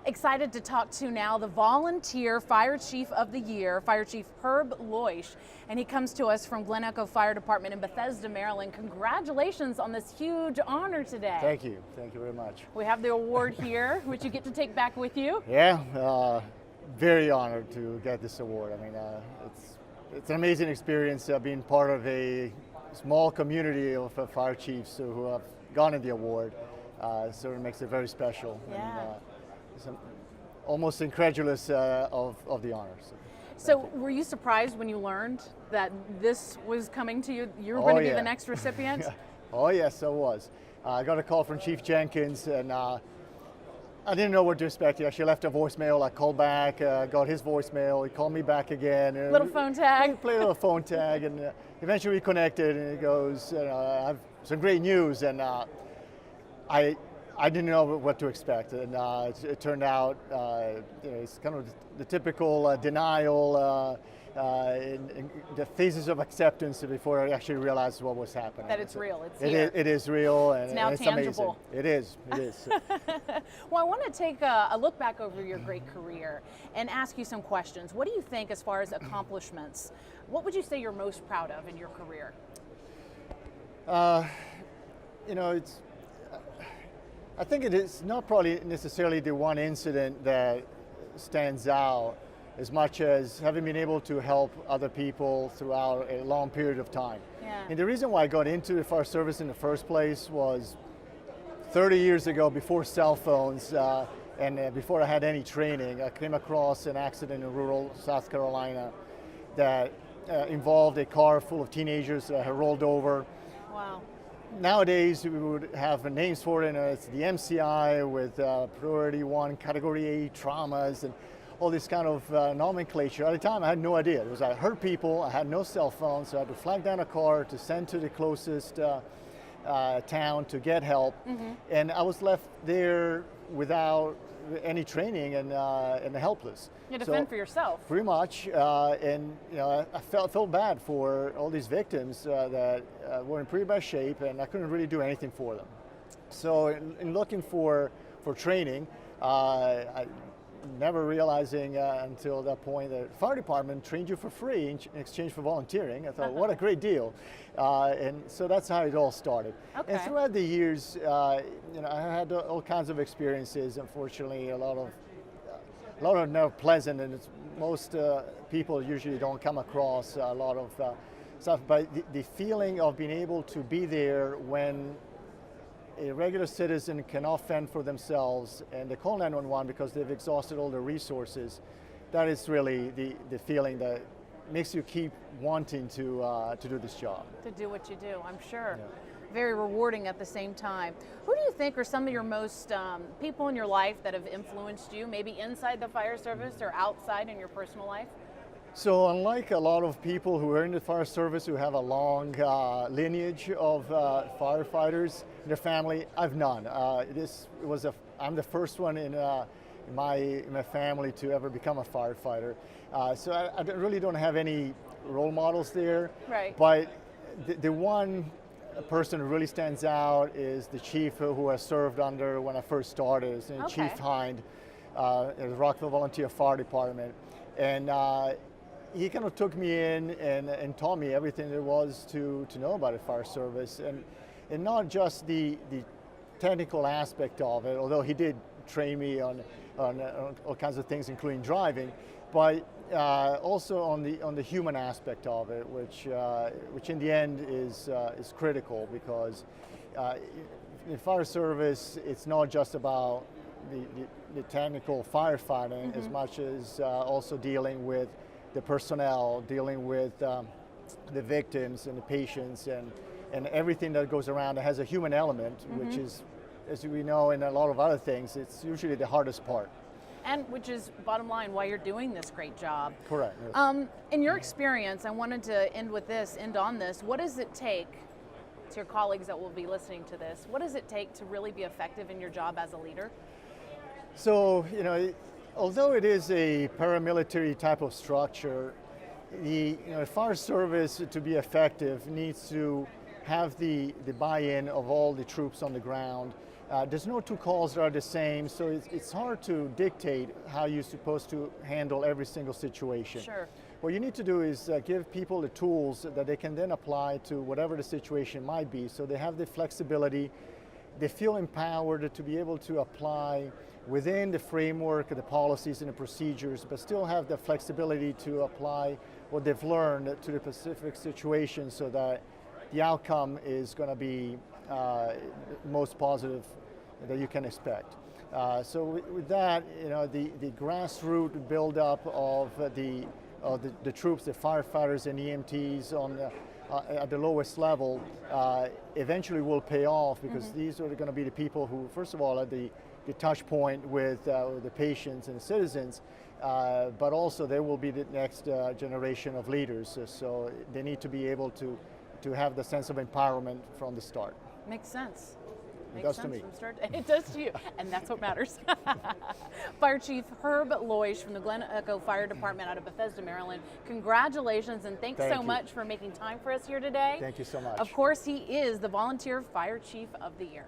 Excited to talk to now the Volunteer Fire Chief of the Year, Fire Chief Herb Leusch, and he comes to us from Glen Echo Fire Department in Bethesda, Maryland. Congratulations on this huge honor today. Thank you very much. We have the award here, which you get to take back with you. Yeah, very honored to get this award. I mean, it's an amazing experience being part of a small community of fire chiefs who have gotten the award. So it makes it very special. Yeah. And, I'm almost incredulous of the honors. So were you surprised when you learned that this was coming to you? You were going to be the next recipient? Oh yes, I was. I got a call from Chief Jenkins, and I didn't know what to expect. He actually left a voicemail. I called back, got his voicemail. He called me back again. Little phone tag. We played a little phone tag, and eventually we connected. And he goes, "I have some great news," and I didn't know what to expect, and it turned out it's kind of the typical denial, in the phases of acceptance before I actually realized what was happening. That it's real. It is real, and it's now it's tangible. Amazing. It is. Well, I want to take a look back over your great career and ask you some questions. What do you think, as far as accomplishments, what would you say you're most proud of in your career? I think it is not probably necessarily the one incident that stands out as much as having been able to help other people throughout a long period of time. Yeah. And the reason why I got into the fire service in the first place was 30 years ago, before cell phones and before I had any training, I came across an accident in rural South Carolina that involved a car full of teenagers that had rolled over. Wow. Nowadays, we would have names for it, and it's the MCI with Priority 1, Category A traumas, and all this kind of nomenclature. At the time, I had no idea. It was I hurt people, I had no cell phone, so I had to flag down a car to send to the closest town to get help. Mm-hmm. And I was left there without any training and helpless. You had to fend for yourself. Pretty much, and I felt bad for all these victims that were in pretty bad shape, and I couldn't really do anything for them. So in looking for training, I never realizing until that point that the fire department trained you for free in exchange for volunteering. I thought, what a great deal. And so that's how it all started. Okay. And throughout the years, I had all kinds of experiences. Unfortunately, a lot of never pleasant, and most people usually don't come across a lot of stuff. But the feeling of being able to be there when a regular citizen cannot fend for themselves and they call 911 because they've exhausted all their resources, that is really the feeling that makes you keep wanting to do this job. To do what you do, I'm sure. Yeah. Very rewarding at the same time. Who do you think are some of your most people in your life that have influenced you, maybe inside the fire service or outside in your personal life? So unlike a lot of people who are in the fire service who have a long lineage of firefighters in their family, I've none. I'm the first one in my family to ever become a firefighter. So I really don't have any role models there. Right. But the one person who really stands out is the chief who I served under when I first started, Chief Hind, the Rockville Volunteer Fire Department. And he kind of took me in and taught me everything there was to know about the fire service, and not just the technical aspect of it, although he did train me on all kinds of things, including driving, but also on the human aspect of it, which in the end is critical, because in fire service it's not just about the technical firefighting, mm-hmm. as much as also dealing with the personnel, dealing with the victims and the patients and everything that goes around that has a human element, mm-hmm. which is, as we know in a lot of other things, it's usually the hardest part. And which is, bottom line, why you're doing this great job. Correct. Yes. In your experience, I wanted to end on this. What does it take, to your colleagues that will be listening to this, what does it take to really be effective in your job as a leader? So, although it is a paramilitary type of structure, the fire service, to be effective, needs to have the buy-in of all the troops on the ground, There's no two calls that are the same, so it's hard to dictate how you're supposed to handle every single situation. Sure. What you need to do is give people the tools that they can then apply to whatever the situation might be, so they have the flexibility, they feel empowered to be able to apply within the framework of the policies and the procedures, but still have the flexibility to apply what they've learned to the specific situation so that the outcome is going to be most positive that you can expect. So with that, the grassroots buildup of the troops, the firefighters and EMTs at the lowest level eventually will pay off, because these are going to be the people who, first of all, are the touch point with the patients and the citizens, but also they will be the next generation of leaders. So they need to be able to have the sense of empowerment from the start. Makes sense. It does to me. It does to you, and that's what matters. Fire Chief Herb Leusch from the Glen Echo Fire Department out of Bethesda, Maryland. Congratulations, and thanks so much for making time for us here today. Thank you so much. Of course, he is the Volunteer Fire Chief of the Year.